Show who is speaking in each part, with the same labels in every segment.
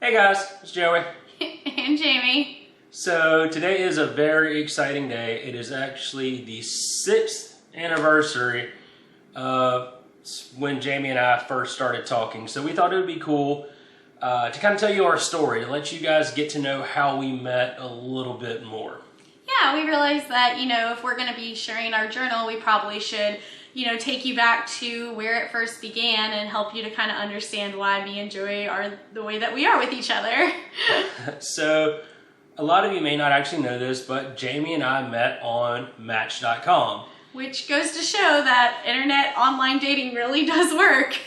Speaker 1: Hey guys, it's Joey.
Speaker 2: And Jamie.
Speaker 1: So today is a very exciting day. It is actually the 6th anniversary of when Jamie and I first started talking. So we thought it would be cool to kind of tell you our story, to let you guys get to know how we met a little bit more.
Speaker 2: Yeah, we realized that, if we're going to be sharing our journal, we probably should, take you back to where it first began and help you to kind of understand why me and Joey are the way that we are with each other.
Speaker 1: So a lot of you may not actually know this, but Jamie and I met on Match.com.
Speaker 2: Which goes to show that internet online dating really does work.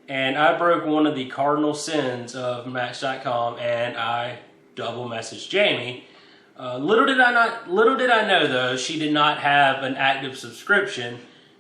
Speaker 1: And I broke one of the cardinal sins of Match.com, and I double messaged Jamie. Little did I know though, she did not have an active subscription,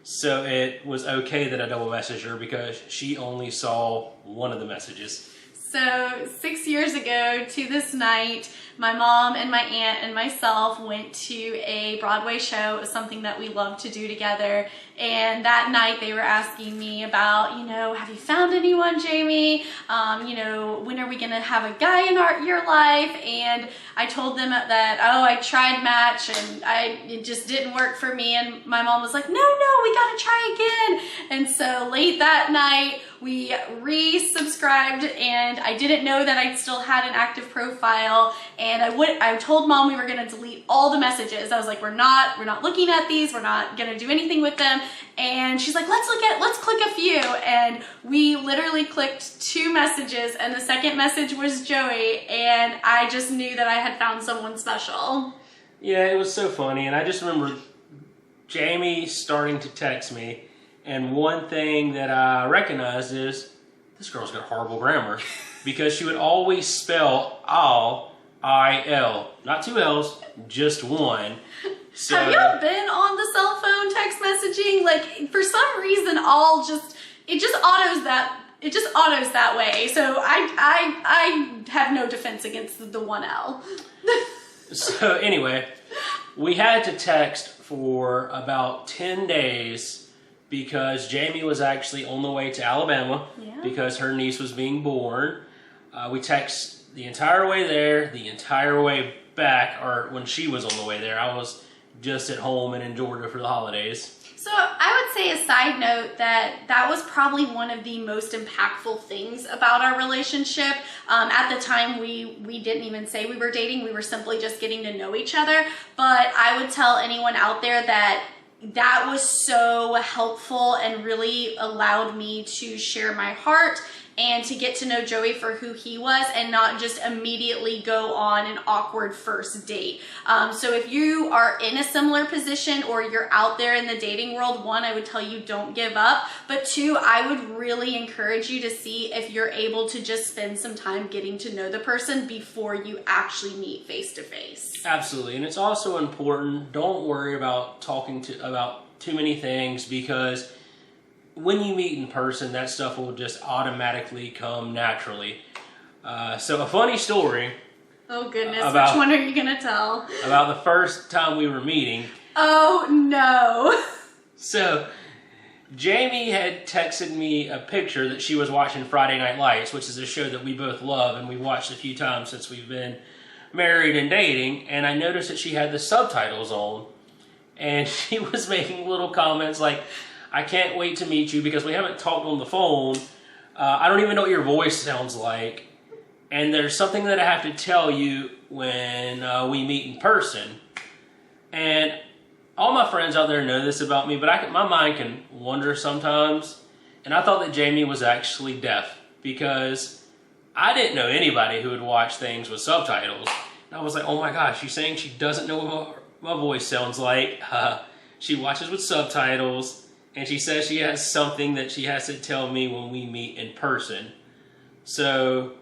Speaker 1: so it was okay that I double messaged her because she only saw one of the messages.
Speaker 2: So 6 years ago to this night, my mom and my aunt and myself went to a Broadway show. It was something that we loved to do together. And that night they were asking me about, have you found anyone, Jamie? When are we going to have a guy in your life? And I told them that, I tried Match and it just didn't work for me. And my mom was like, no, we got to try again. And so late that night, we resubscribed, and I didn't know that I still had an active profile. And I told mom we were going to delete all the messages. I was like, we're not looking at these. We're not going to do anything with them. And she's like, let's click a few. And we literally clicked 2 messages, and the second message was Joey. And I just knew that I had found someone special.
Speaker 1: Yeah, it was so funny. And I just remember Jamie starting to text me. And one thing that I recognized is this girl's got horrible grammar, because she would always spell I-L, not 2 L's, just one. So,
Speaker 2: have you ever been on the cell phone text messaging? Like, for some reason, it just autos that way. So I have no defense against the 1L.
Speaker 1: So anyway, we had to text for about 10 days because Jamie was actually on the way to Alabama because her niece was being born. We text the entire way there, the entire way back, or when she was on the way there. I was just at home and in Georgia for the holidays.
Speaker 2: So I would say, a side note, that was probably one of the most impactful things about our relationship. At the time, we didn't even say we were dating. We were simply just getting to know each other. But I would tell anyone out there that was so helpful and really allowed me to share my heart and to get to know Joey for who he was, and not just immediately go on an awkward first date. So if you are in a similar position, or you're out there in the dating world, 1, I would tell you don't give up. But 2, I would really encourage you to see if you're able to just spend some time getting to know the person before you actually meet face to face.
Speaker 1: Absolutely. And it's also important, don't worry about talking about too many things, because when you meet in person, that stuff will just automatically come naturally. So a funny story.
Speaker 2: Oh goodness, which one are you going to tell?
Speaker 1: About the first time we were meeting.
Speaker 2: Oh no.
Speaker 1: So Jamie had texted me a picture that she was watching Friday Night Lights, which is a show that we both love and we watched a few times since we've been married and dating. And I noticed that she had the subtitles on, and she was making little comments like, I can't wait to meet you because we haven't talked on the phone. I don't even know what your voice sounds like. And there's something that I have to tell you when we meet in person. And all my friends out there know this about me, but my mind can wander sometimes. And I thought that Jamie was actually deaf, because I didn't know anybody who would watch things with subtitles. And I was like, oh my gosh, she's saying she doesn't know what my voice sounds like. She watches with subtitles. And she says she has something that she has to tell me when we meet in person. So,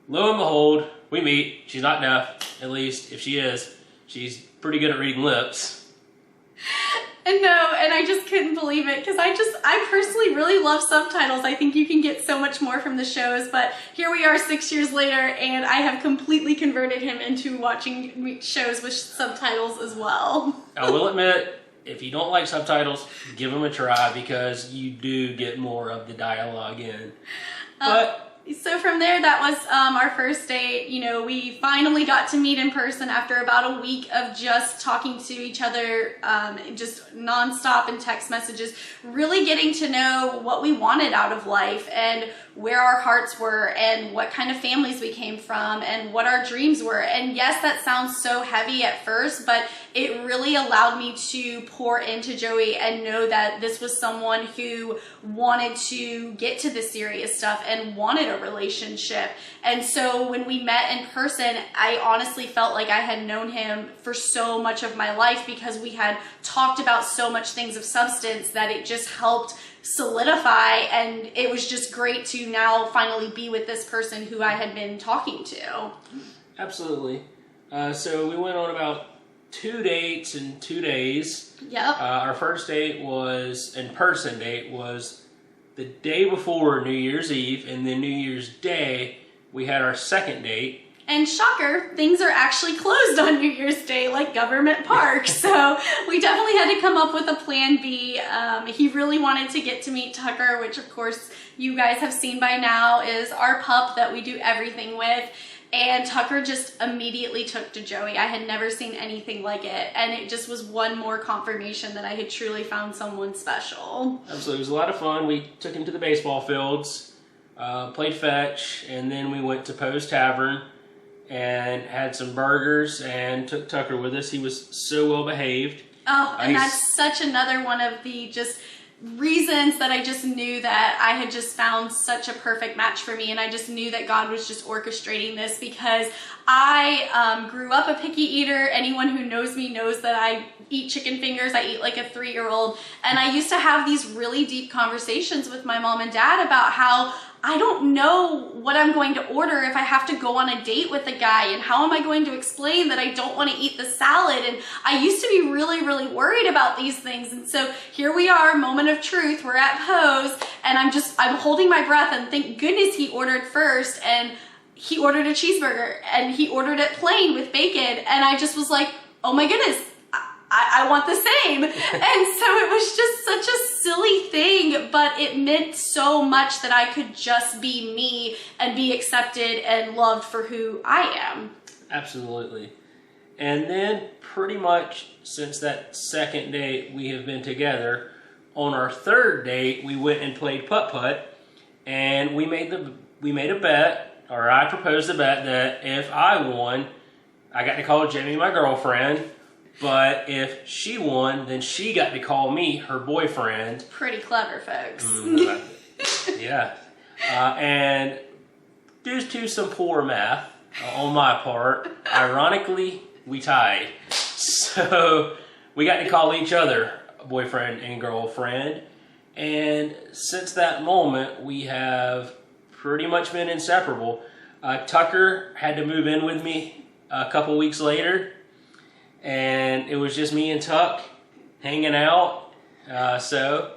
Speaker 1: lo and behold, we meet. She's not deaf, at least. If she is, she's pretty good at reading lips.
Speaker 2: And I just couldn't believe it, because I personally really love subtitles. I think you can get so much more from the shows, but here we are 6 years later, and I have completely converted him into watching shows with subtitles as well.
Speaker 1: I will admit, if you don't like subtitles, give them a try, because you do get more of the dialogue in. But
Speaker 2: So from there, that was our first date. You know, we finally got to meet in person after about a week of just talking to each other, just nonstop in text messages, really getting to know what we wanted out of life and where our hearts were and what kind of families we came from and what our dreams were. And yes, that sounds so heavy at first, but it really allowed me to pour into Joey and know that this was someone who wanted to get to the serious stuff and wanted a relationship. And so when we met in person, I honestly felt like I had known him for so much of my life because we had talked about so much things of substance that it just helped solidify, and it was just great to now finally be with this person who I had been talking to.
Speaker 1: Absolutely. So we went on about 2 dates in 2 days.
Speaker 2: Yep.
Speaker 1: Our first date was, in-person date, was the day before New Year's Eve, and then New Year's Day, we had our second date.
Speaker 2: And shocker, things are actually closed on New Year's Day, like government parks. So we definitely had to come up with a plan B. He really wanted to get to meet Tucker, which of course you guys have seen by now is our pup that we do everything with. And Tucker just immediately took to Joey. I had never seen anything like it. And it just was one more confirmation that I had truly found someone special.
Speaker 1: Absolutely. It was a lot of fun. We took him to the baseball fields, played fetch, and then we went to Poe's Tavern and had some burgers and took Tucker with us. He was so well behaved.
Speaker 2: Oh, and that's such another one of the just reasons that I just knew that I had just found such a perfect match for me, and I just knew that God was just orchestrating this because I grew up a picky eater. Anyone who knows me knows that I eat chicken fingers. I eat like a 3-year-old, and I used to have these really deep conversations with my mom and dad about how I don't know what I'm going to order if I have to go on a date with a guy, and how am I going to explain that I don't want to eat the salad? And I used to be really, really worried about these things. And so here we are, moment of truth. We're at Poe's, and I'm holding my breath, and thank goodness he ordered first, and he ordered a cheeseburger, and he ordered it plain with bacon, and I just was like, oh my goodness, I want the same. And so it was just such a silly thing, but it meant so much that I could just be me and be accepted and loved for who I am.
Speaker 1: Absolutely. And then pretty much since that second date we have been together. On our third date, we went and played putt-putt, and we made a bet, or I proposed a bet that if I won, I got to call Jamie my girlfriend. But if she won, then she got to call me her boyfriend.
Speaker 2: Pretty clever, folks.
Speaker 1: Yeah. And due to some poor math on my part, ironically, we tied. So we got to call each other boyfriend and girlfriend. And since that moment, we have pretty much been inseparable. Tucker had to move in with me a couple weeks later. And it was just me and Tuck hanging out. So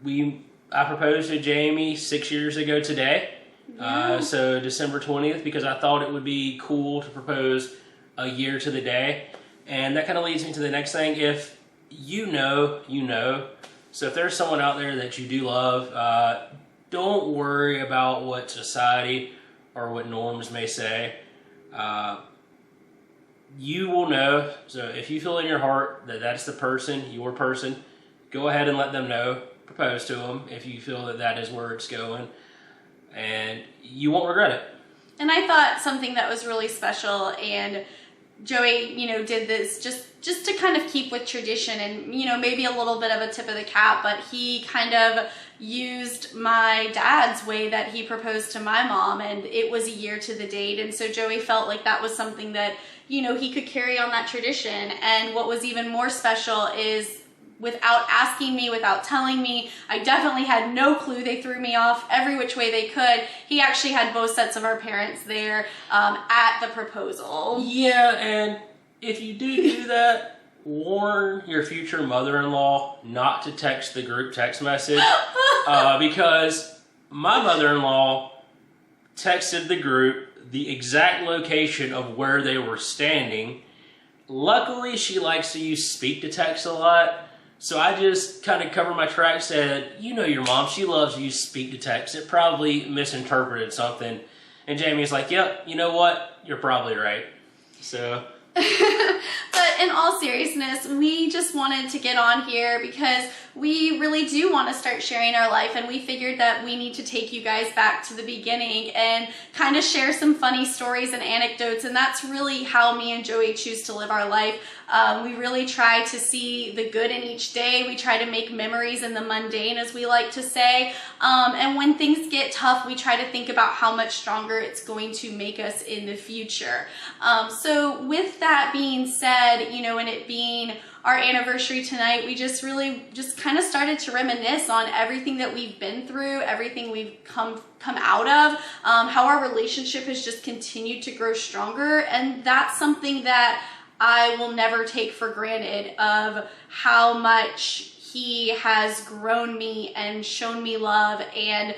Speaker 1: I proposed to Jamie 6 years ago today.
Speaker 2: Yeah.
Speaker 1: So December 20th, because I thought it would be cool to propose a year to the day. And that kind of leads me to the next thing. If you know, you know. So if there's someone out there that you do love, don't worry about what society or what norms may say. You will know. So if you feel in your heart that that's the person, your person, go ahead and let them know. Propose to them if you feel that that is where it's going, and you won't regret it.
Speaker 2: And I thought something that was really special, and Joey, did this just to kind of keep with tradition and, maybe a little bit of a tip of the cap, but he kind of used my dad's way that he proposed to my mom, and it was a year to the date. And so Joey felt like that was something that, he could carry on that tradition. And what was even more special is without asking me, without telling me, I definitely had no clue. They threw me off every which way they could. He actually had both sets of our parents there at the proposal.
Speaker 1: Yeah, and if you do that, warn your future mother-in-law not to text the group text message because my mother-in-law texted the group the exact location of where they were standing. Luckily, she likes to use speak to text a lot. So I just kind of covered my tracks, said, you know your mom, she loves you speak to text. It probably misinterpreted something. And Jamie's like, yep, you know what? You're probably right. So...
Speaker 2: But in all seriousness, we just wanted to get on here because we really do want to start sharing our life, and we figured that we need to take you guys back to the beginning and kind of share some funny stories and anecdotes, and that's really how me and Joey choose to live our life. We really try to see the good in each day. We try to make memories in the mundane, as we like to say, and when things get tough, we try to think about how much stronger it's going to make us in the future. So with that being said, you know, and it being our anniversary tonight, we just really just kind of started to reminisce on everything that we've been through, everything we've come out of, how our relationship has just continued to grow stronger. And that's something that I will never take for granted, of how much he has grown me and shown me love and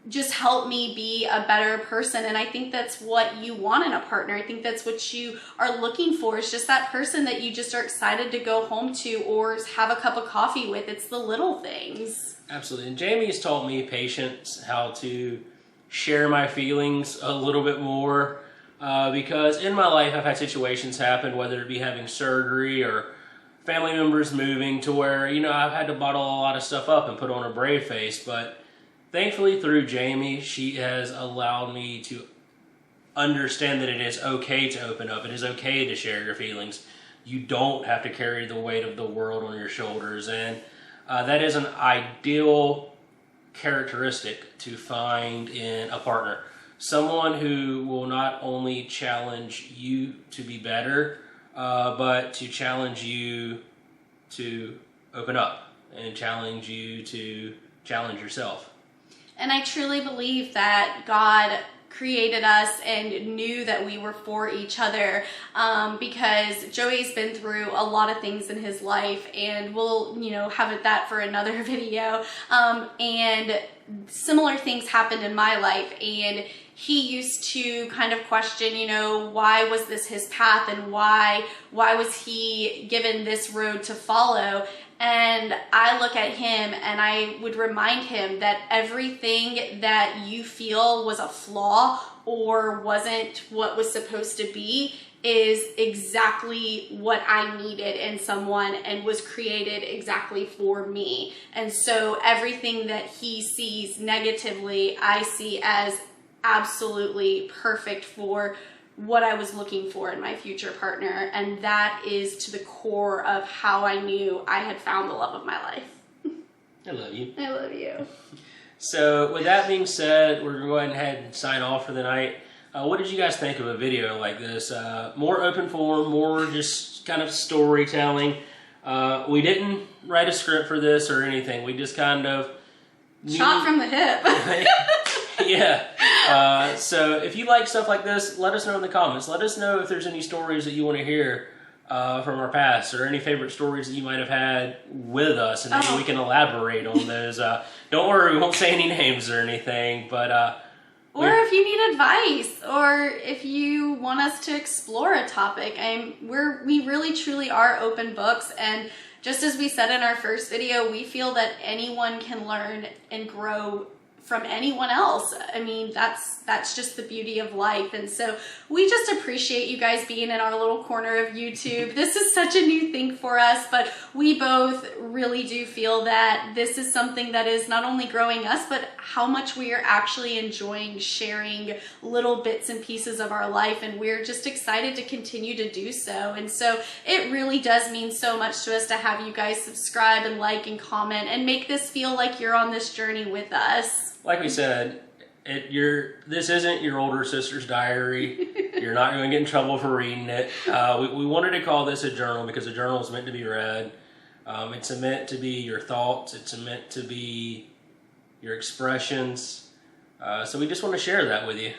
Speaker 2: just help me be a better person. And I think that's what you want in a partner. I think that's what you are looking for. It's just that person that you just are excited to go home to or have a cup of coffee with. It's the little things.
Speaker 1: Absolutely. And Jamie has taught me patience, how to share my feelings a little bit more, because in my life I've had situations happen, whether it be having surgery or family members moving, to where, you know, I've had to bottle a lot of stuff up and put on a brave face. But thankfully, through Jamie, she has allowed me to understand that it is okay to open up. It is okay to share your feelings. You don't have to carry the weight of the world on your shoulders. And that is an ideal characteristic to find in a partner. Someone who will not only challenge you to be better, but to challenge you to open up and challenge you to challenge yourself.
Speaker 2: And I truly believe that God created us and knew that we were for each other, because Joey's been through a lot of things in his life, and we'll, you know, have that for another video. And similar things happened in my life, and he used to kind of question, you know, why was this his path, and why was he given this road to follow? And I look at him and I would remind him that everything that you feel was a flaw or wasn't what was supposed to be is exactly what I needed in someone and was created exactly for me. And so everything that he sees negatively, I see as absolutely perfect for what I was looking for in my future partner. And that is to the core of how I knew I had found the love of my life.
Speaker 1: I love you.
Speaker 2: I love you.
Speaker 1: So with that being said, we're going to go ahead and sign off for the night. What did you guys think of a video like this? More open form, more just kind of storytelling. We didn't write a script for this or anything. We just kind of...
Speaker 2: Shot from the hip.
Speaker 1: Yeah. So if you like stuff like this, let us know in the comments. Let us know if there's any stories that you want to hear from our past, or any favorite stories that you might have had with us, and maybe we can elaborate on those. Don't worry, we won't say any names or anything, but...
Speaker 2: or if you need advice, or if you want us to explore a topic, we really truly are open books. And just as we said in our first video, we feel that anyone can learn and grow from anyone else. I mean, that's just the beauty of life. And so we just appreciate you guys being in our little corner of YouTube. This is such a new thing for us, but we both really do feel that this is something that is not only growing us, but how much we are actually enjoying sharing little bits and pieces of our life. And we're just excited to continue to do so. And so it really does mean so much to us to have you guys subscribe and like and comment and make this feel like you're on this journey with us.
Speaker 1: Like we said, this isn't your older sister's diary. You're not going to get in trouble for reading it. We wanted to call this a journal because a journal is meant to be read. It's meant to be your thoughts. It's meant to be your expressions. So we just want to share that with you.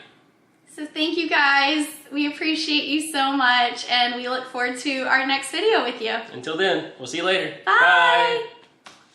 Speaker 2: So thank you guys. We appreciate you so much, and we look forward to our next video with you.
Speaker 1: Until then, we'll see you later.
Speaker 2: Bye. Bye.